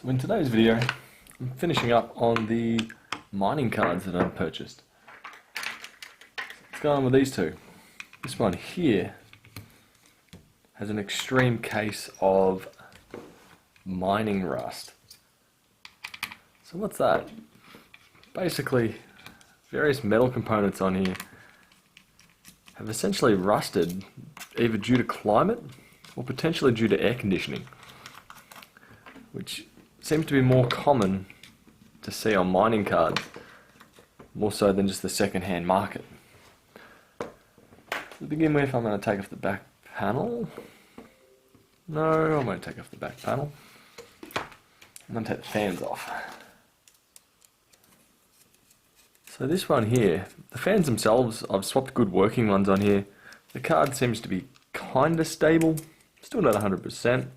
So in today's video, I'm finishing up on the mining cards that I've purchased. Let's go on with these two. This one here has an extreme case of mining rust. So what's that? Basically, various metal components on here have essentially rusted either due to climate or potentially due to air conditioning, which seems to be more common to see on mining cards, more so than just the second-hand market. To begin with, I'm going to take off the back panel. No, I won't take off the back panel. I'm going to take the fans off. So this one here, the fans themselves, I've swapped good working ones on here. The card seems to be kind of stable, still not 100%.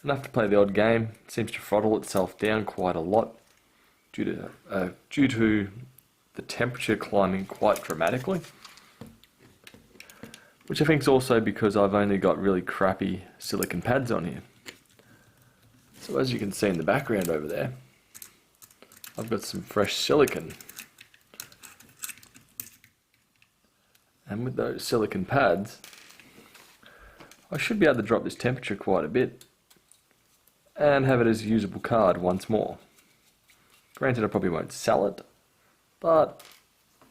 Enough to play the odd game. It seems to throttle itself down quite a lot due to the temperature climbing quite dramatically. Which I think is also because I've only got really crappy silicon pads on here. So as you can see in the background over there, I've got some fresh silicon. And with those silicon pads, I should be able to drop this temperature quite a bit and have it as a usable card once more. Granted, I probably won't sell it, but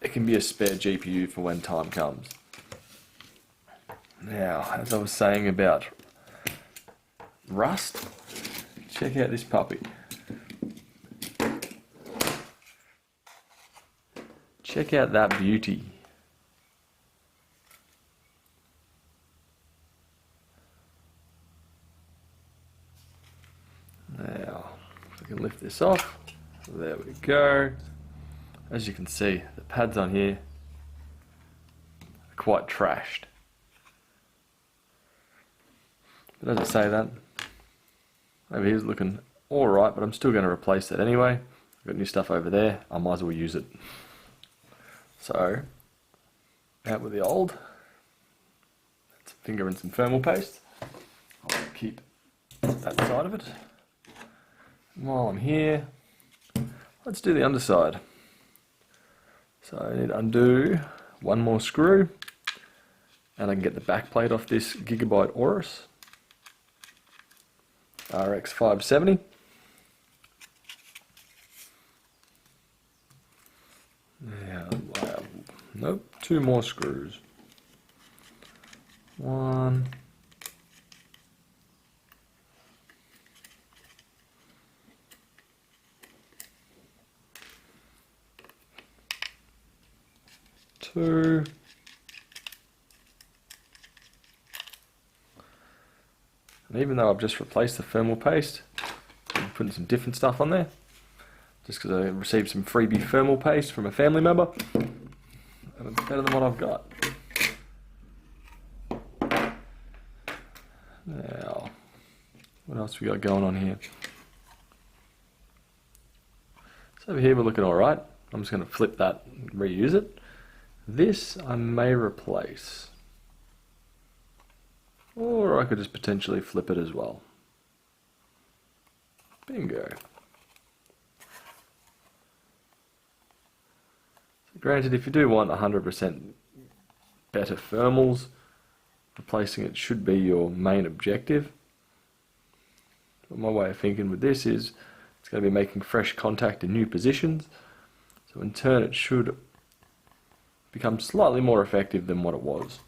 it can be a spare GPU for when time comes. Now, as I was saying about rust, check out this puppy. Check out that beauty. Now, if I can lift this off, there we go. As you can see, the pads on here are quite trashed. But as I say that, over here's looking alright, but I'm still going to replace that anyway. I've got new stuff over there, I might as well use it. So, out with the old. Some finger and some thermal paste. I'll keep that side of it. While I'm here, let's do the underside. So I need to undo one more screw, and I can get the back plate off this Gigabyte Aorus RX570. Now, nope, two more screws. One. Two. And even though I've just replaced the thermal paste, I'm putting some different stuff on there, just because I received some freebie thermal paste from a family member, and it's better than what I've got. Now, what else we got going on here? So over here we're looking alright. I'm just going to flip that and reuse it. This I may replace, or I could just potentially flip it as well. Bingo. So granted, if you do want 100% better thermals, replacing it should be your main objective. But my way of thinking with this is it's going to be making fresh contact in new positions, so in turn it should become slightly more effective than what it was.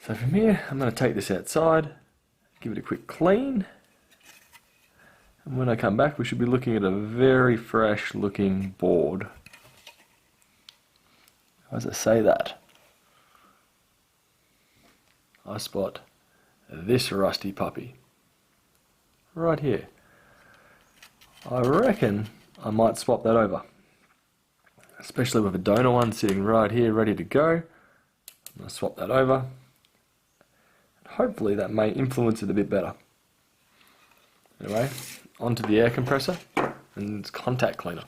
So from here, I'm going to take this outside, give it a quick clean, and when I come back we should be looking at a very fresh looking board. As I say that, I spot this rusty puppy right here. I reckon I might swap that over, especially with a donor one sitting right here ready to go. I'm going to swap that over. Hopefully that may influence it a bit better. Anyway, onto the air compressor and its contact cleaner.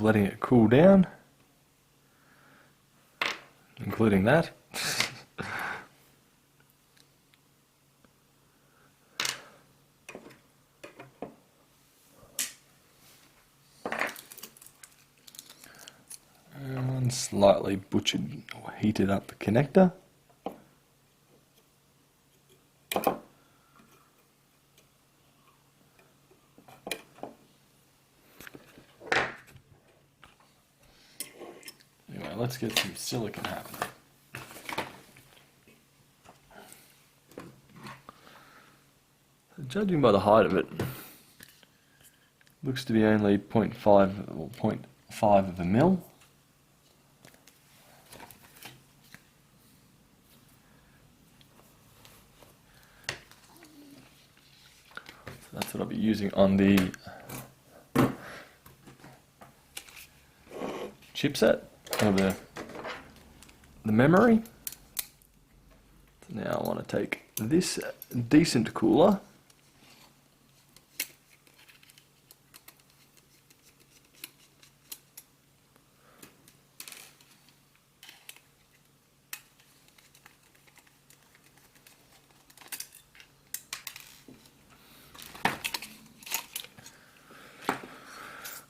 letting it cool down, including that. And slightly butchered or heated up the connector. Anyway, let's get some silicon happening. Judging by the height of it, looks to be only 0.5 or 0.5 of a mil. So that's what I'll be using on the chipset of the memory. So now I want to take this decent cooler,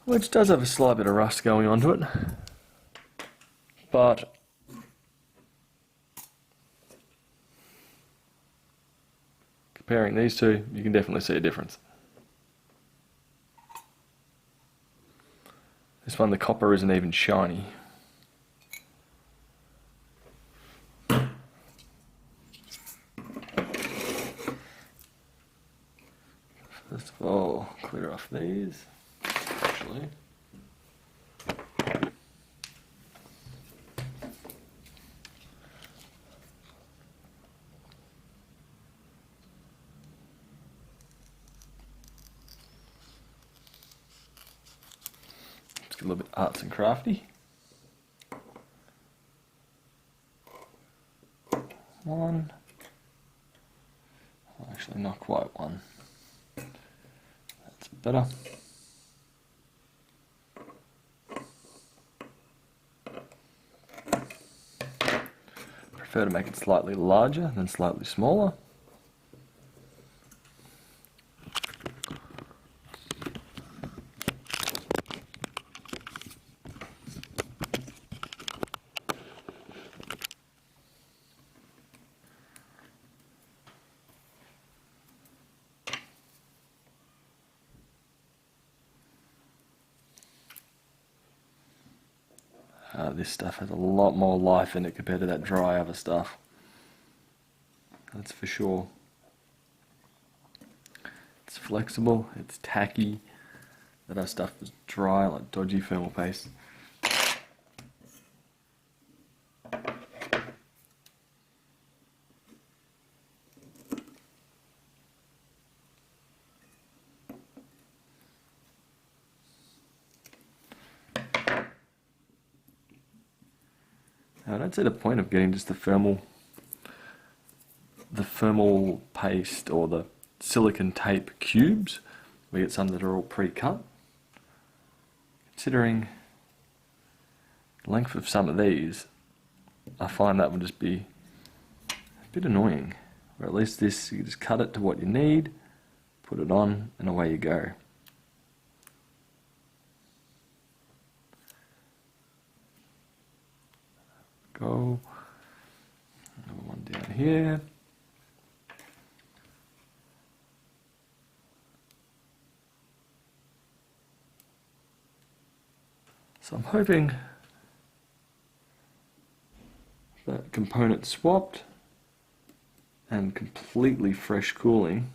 which does have a slight bit of rust going onto it, but comparing these two, you can definitely see a difference. This one, the copper isn't even shiny. First of all, clear off these. Actually, let's get a little bit arts and crafty. One, actually not quite one. That's better. Prefer to make it slightly larger than slightly smaller. This stuff has a lot more life in it compared to that dry other stuff. That's for sure. It's flexible, it's tacky. That other stuff is dry, like dodgy thermal paste. I don't see the point of getting just the thermal paste or the silicon tape cubes. We get some that are all pre-cut. Considering the length of some of these, I find that would just be a bit annoying. Or at least this, you just cut it to what you need, put it on, and away you go. Go. Another one down here. So I'm hoping that component swapped and completely fresh cooling,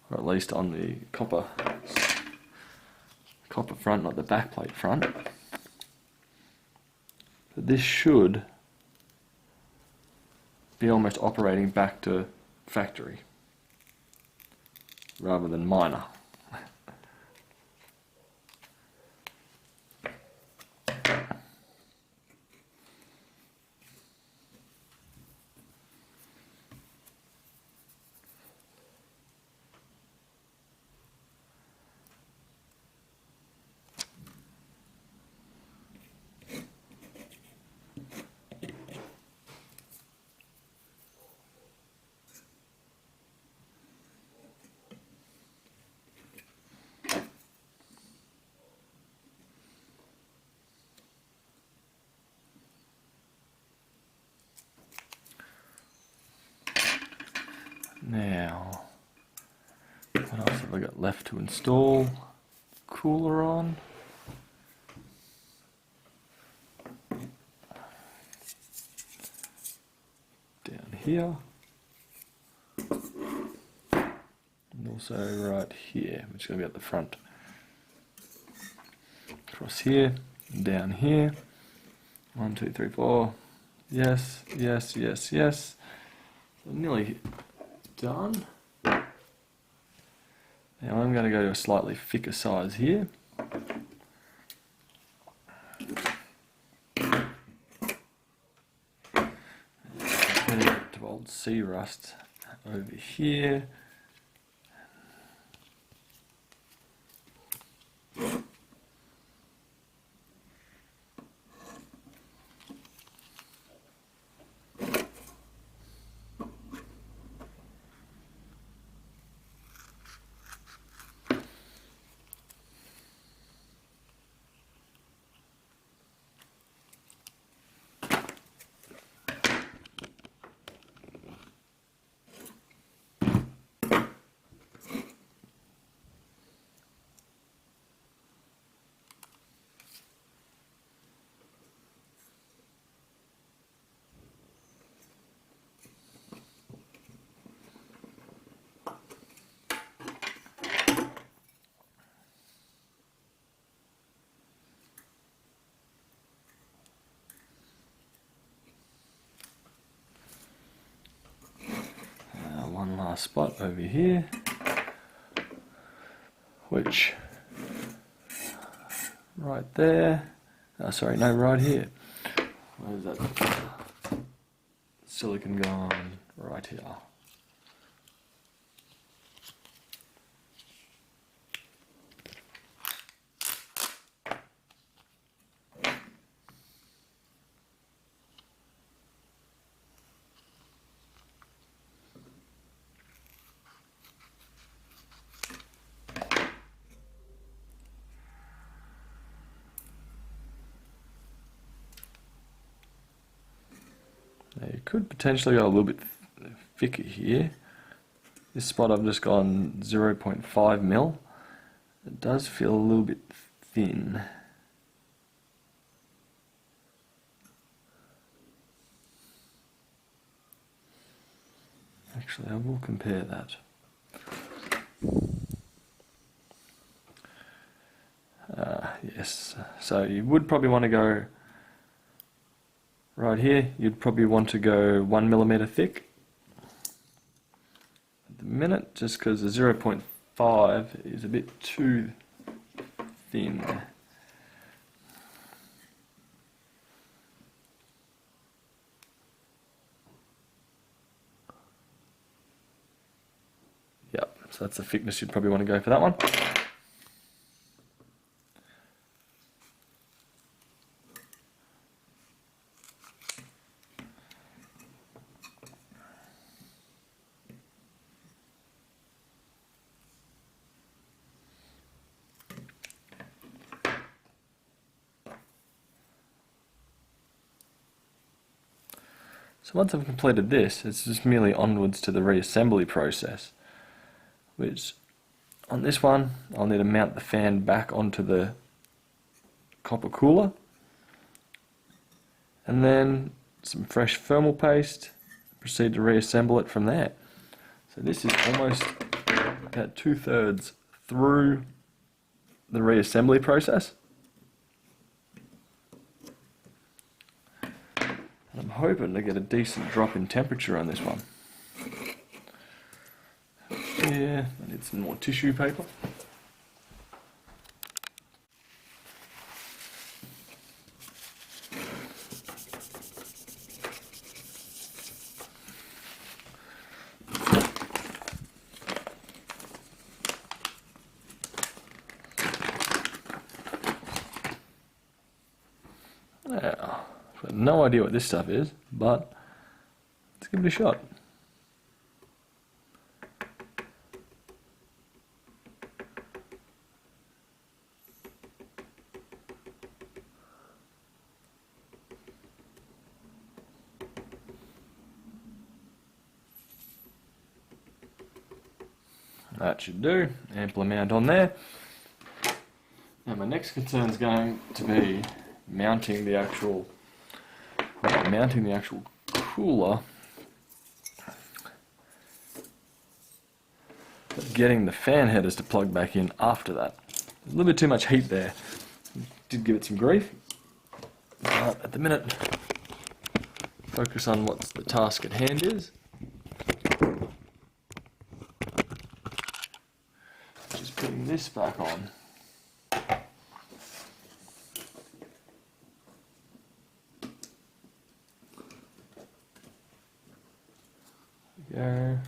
or at least on the copper front, not the backplate front. But this should be almost operating back to factory rather than minor. Now, what else have I got left to install? Cooler on. Down here. And also right here, which is going to be at the front. Across here, and down here. 1, 2, 3, 4. Yes, yes, yes, yes. So nearly done. Now I'm going to go to a slightly thicker size here. To old sea rust over here. One last spot over here, which right there, sorry, no, right here. Where's that silicon gone? Right here. Now you could potentially go a little bit thicker here. This spot I've just gone 0.5 mil. It does feel a little bit thin. Actually, I will compare that. Yes, so you would probably want to go right here. You'd probably want to go 1 millimeter thick at the minute, just because the 0.5 is a bit too thin. Yep, so that's the thickness you'd probably want to go for that one. So once I've completed this, it's just merely onwards to the reassembly process, which on this one I'll need to mount the fan back onto the copper cooler, and then some fresh thermal paste, proceed to reassemble it from there. So this is almost about 2/3 through the reassembly process. I'm hoping to get a decent drop in temperature on this one. Yeah, I need some more tissue paper. Now, I've got no idea what this stuff is, but let's give it a shot. That should do. Ample amount on there. Now my next concern is going to be mounting the actual cooler, but getting the fan headers to plug back in after that. A little bit too much heat there. Did give it some grief, but at the minute, focus on what the task at hand is. Just putting this back on. There we go.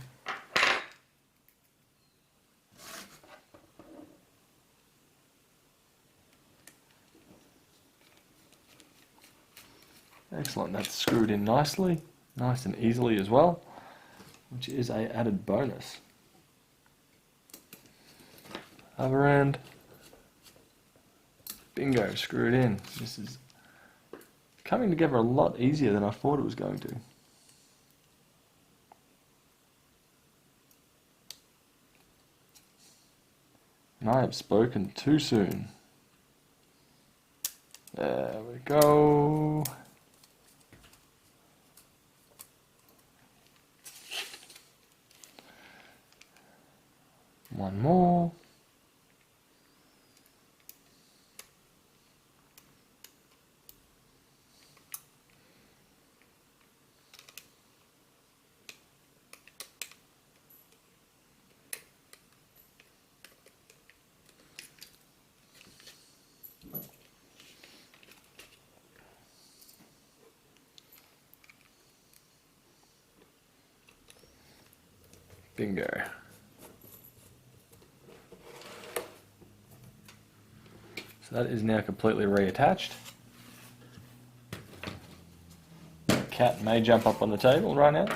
Excellent, that's screwed in nicely, nice and easily as well, which is a added bonus. Other end, bingo, screwed in. This is coming together a lot easier than I thought it was going to. And I have spoken too soon. There we go. One more. Bingo. So that is now completely reattached. The cat may jump up on the table right now.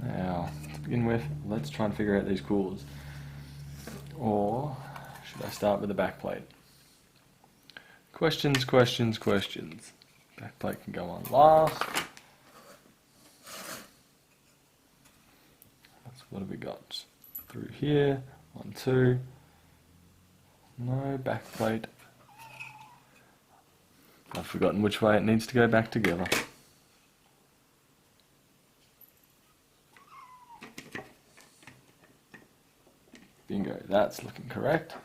Now, to begin with, let's try and figure out these coolers. Or should I start with the back plate? Questions, questions, questions. Back plate can go on last. What have we got? Through here, 1, 2. No, back plate. I've forgotten which way it needs to go back together. Bingo, that's looking correct.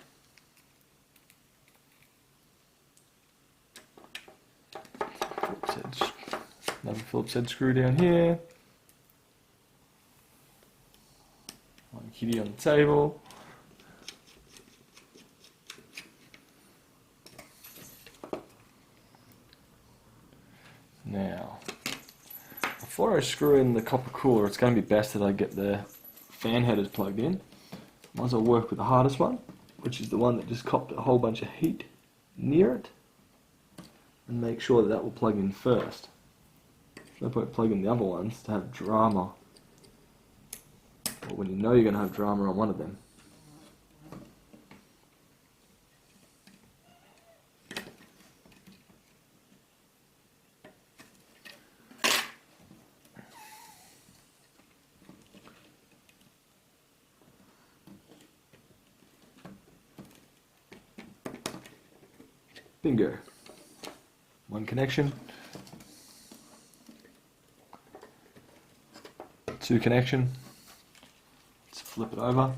Another Phillips head screw down here. One kitty on the table. Now, before I screw in the copper cooler, it's going to be best that I get the fan headers plugged in. Might as well work with the hardest one, which is the one that just copped a whole bunch of heat near it, and make sure that that will plug in first. No point plugging the other ones to have drama, or when you know you're going to have drama on one of them. Bingo. One connection. 2 connection. Let's flip it over.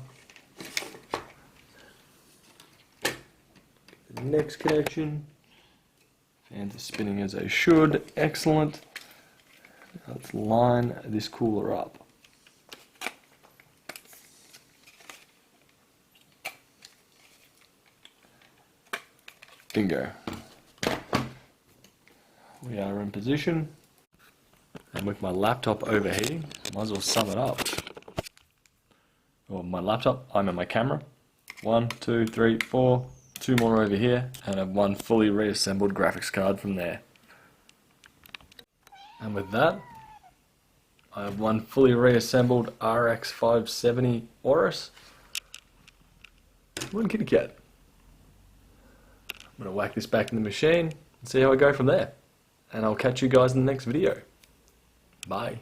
The next connection. Fans are spinning as they should. Excellent. Let's line this cooler up. Bingo. We are in position, and with my laptop overheating, might as well sum it up. Well, my laptop, I'm in my camera. 1, 2, 3, 4, 2 more over here, and I have one fully reassembled graphics card from there. And with that, I have one fully reassembled RX570 Aorus. One kitty cat. I'm going to whack this back in the machine and see how I go from there. And I'll catch you guys in the next video. Bye.